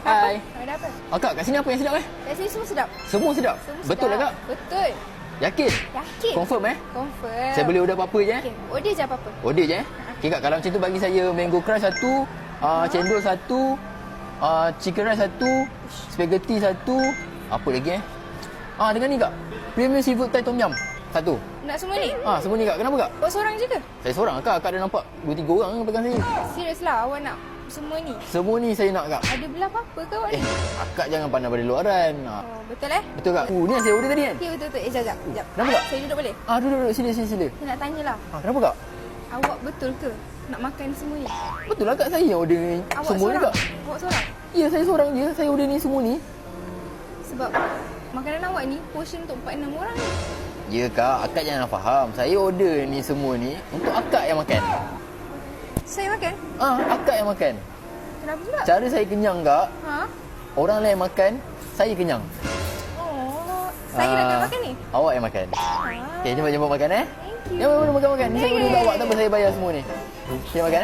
Hai. Ada apa? Kak, kat sini apa yang sedap Kat sini semua sedap. Semua sedap? Semua Betul sedap. lah, Kak? Betul. Yakin? Yakin. Confirm Confirm. Saya boleh order apa-apa je Okey, order je apa-apa. Order je Okey Kak, kalau macam tu bagi saya mango crunch satu, cendol satu, chicken rice satu, spaghetti satu, apa lagi dengan ni Kak, premium seafood Thai tom yum satu. Nak semua ni? Semua ni Kak, kenapa Kak? Awak seorang je ke? Saya seorang Kak, Kak dah nampak 2-3 orang pegang saya. Serius lah awak nak semua ni? Semua ni saya nak Kak. Ada belah apa-apa ke awak ni? Kak jangan pandang pada luaran. Oh, betul Betul Kak? Ni yang saya order tadi kan? Okey, betul-betul. Sekejap. Kenapa Kak? Saya duduk boleh? Duduk, sila. Saya nak tanyalah. Kenapa Kak? Awak betul ke nak makan semua ni? Betul lah Kak, saya yang order ni Awak semua ni seorang? Kak. Awak seorang? Ya, saya seorang je. Saya order ni semua ni. Sebab makanan awak ni portion untuk 4-6 orang ni. Ya Kak, Akak jangan faham. Saya order ni semua ni untuk Akak yang makan. Saya makan? Akak yang makan. Kenapa pula? Cara saya kenyang Kak, Ha? orang lain makan, saya kenyang. Oh, saya nak kena makan ni? Awak yang makan. Okey, jom makan Thank you. Jom makan. Ni saya Yeah. order untuk awak, tak apa saya bayar semua ni. Kita makan